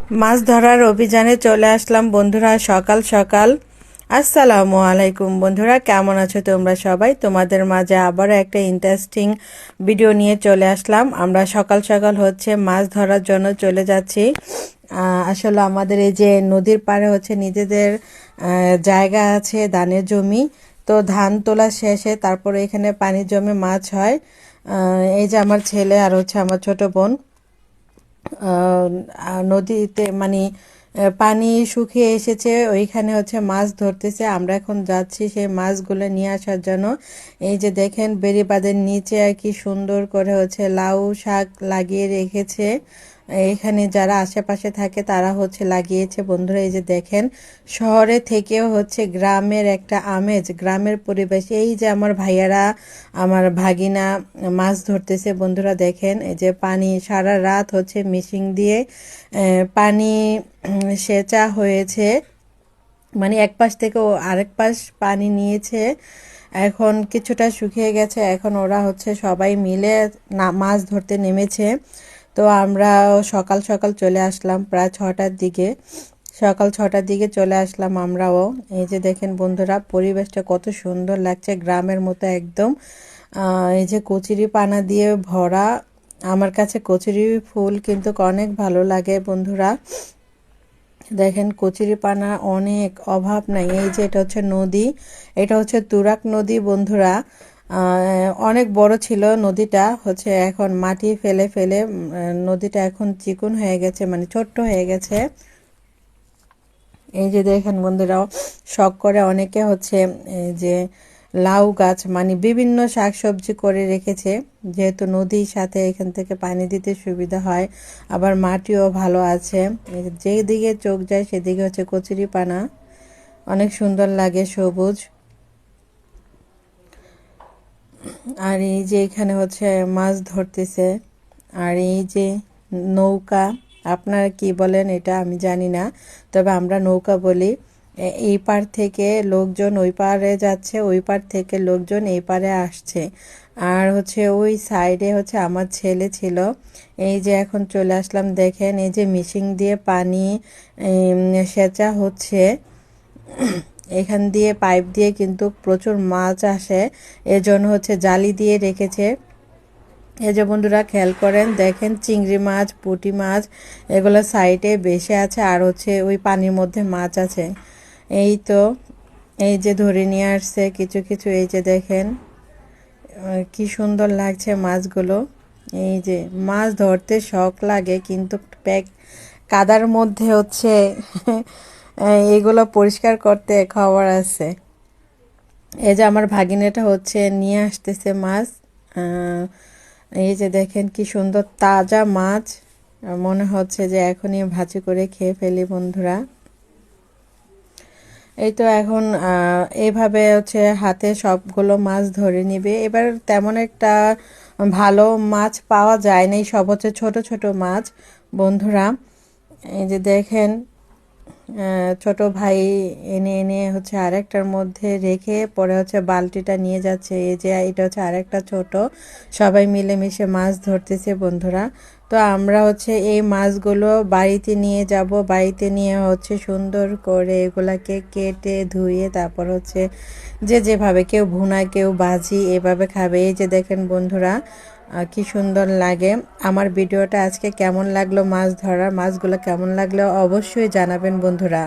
মাছ ধরার অভিযানে চলে আসলাম বন্ধুরা, সকাল সকাল। আসসালামু আলাইকুম বন্ধুরা, কেমন আছো তোমরা সবাই? তোমাদের মাঝে আবারও একটা ইন্টারেস্টিং ভিডিও নিয়ে চলে আসলাম। আমরা সকাল সকাল মাছ ধরার জন্য চলে যাচ্ছি। আসলে আমাদের এই যে নদীর পাড়ে নিজেদের জায়গা আছে, ধানের জমি। তো ধান তোলা শেষে তারপরে এখানে পানি জমে মাছ হয়। এই যে আমার ছেলে আর আমার ছোট বোন নদীতে পানি শুকিয়ে এসেছে, ওইখানে মাছ ধরতেছে। আমরা এখন যাচ্ছি সেই মাছগুলো নিয়ে আসার জন্য। এই যে দেখেন বেড়িবাঁধের নিচে আর কি সুন্দর করে লাউ শাক লাগিয়ে রেখেছে। এখানে যারা আশেপাশে থাকে তারা লাগিয়েছে বন্ধুরা। এই যে দেখেন শহরে থেকেও গ্রামের একটা আমেজ, গ্রামের পরিবেশ। এই যে আমার ভাইয়ারা, আমার ভাগিনা মাছ ধরতেছে বন্ধুরা। দেখেন এই যে পানি সারা রাত মেশিন দিয়ে পানি সেচা হয়েছে, এক পাশ থেকে আরেক পাশ পানি নিয়েছে। এখন কিছুটা শুকিয়ে গেছে, এখন ওরা সবাই মিলে মাছ ধরতে নেমেছে। তো আমরা সকাল সকাল চলে আসলাম, প্রায় 6টার দিকে, সকাল 6টার দিকে চলে আসলাম আমরাও। এই যে দেখেন বন্ধুরা, পরিবেশটা কত সুন্দর লাগছে, গ্রামের মতো একদম। এই যে কচুরি পানা দিয়ে ভরা। আমার কাছে কচুরি ফুল কিন্তু অনেক ভালো লাগে বন্ধুরা। দেখেন কচুরি পানা অনেক অভাব নাই। এই যে এটা নদী, এটা তুরাগ নদী বন্ধুরা। অনেক বড় ছিল নদীটা, এখন মাটি ফেলে ফেলে নদীটা এখন চিকন হয়ে গেছে, ছোট্ট হয়ে গেছে। এই যে দেখেন বন্ধুরা, শখ করে অনেকে এই যে লাউ গাছ বিভিন্ন শাকসবজি করে রেখেছে, যেহেতু নদীর সাথে এখান থেকে পানি দিতে সুবিধা হয়, আবার মাটিও ভালো আছে। যেদিকে চোখ যায় সেদিকে কচুরি পানা, অনেক সুন্দর লাগে, সবুজ। আর এই যে এখানে মাছ ধরতেছে। আর এই যে নৌকা, আপনারা কি বলেন এটা আমি জানি না, তবে আমরা নৌকা বলি। এই পার থেকে লোকজন ওই পারে যাচ্ছে, ওই পার থেকে লোকজন এই পারে আসছে। আর ওই সাইডে আমার ছেলে ছিল। এই যে এখন চলে আসলাম, দেখেন এই যে মেশিন দিয়ে পানি সেচা হচ্ছে। এখান দিয়ে পাইপ দিয়ে কিন্তু প্রচুর মাছ আসে, এজন্য জালি দিয়ে রেখেছে। এই যে বন্ধুরা খেয়াল করেন, দেখেন চিংড়ি মাছ, পুঁটি মাছ এগুলো সাইডে বেশি আছে, আর ওই পানির মধ্যে মাছ আছে। এই তো এই যে ধরে নিয়ে আসছে কিছু কিছু। এই যে দেখেন কি সুন্দর লাগছে মাছগুলো। এই যে মাছ ধরতে শখ লাগে, কিন্তু কাদার মধ্যে এগুলো পরিষ্কার করতে খবর আছে। এই যে আমার ভাগিনাটা নিয়ে আসতেছে মাছ। এই যে দেখেন কি সুন্দর তাজা মাছ, মনে হচ্ছে যে এখনই ভাজি করে খেয়ে ফেলি বন্ধুরা। এই তো এখন এইভাবে হাতে সবগুলো মাছ ধরে নিবে। এবার তেমন একটা ভালো মাছ পাওয়া যায় না, সব ছোট ছোট মাছ বন্ধুরা। এই যে দেখেন ছোট ভাই এনে এনে আরেকটার মধ্যে রেখে পরে বালতিটা নিয়ে যাচ্ছে। এই যে এটা আরেকটা ছোট, সবাই মিলেমিশে মাছ ধরতেছে বন্ধুরা। তো আমরা এই মাছগুলো বাড়িতে নিয়ে যাব, বাড়িতে নিয়ে সুন্দর করে এগুলাকে কেটে ধুয়ে তারপর যে যেভাবে, কেউ ভুনা, কেউ ভাজি, এভাবে খাবে। এই যে দেখেন বন্ধুরা কি সুন্দর লাগে। আমার ভিডিওটা আজকে কেমন লাগলো, মাছ ধরার মাছগুলো কেমন লাগলো অবশ্যই জানাবেন বন্ধুরা।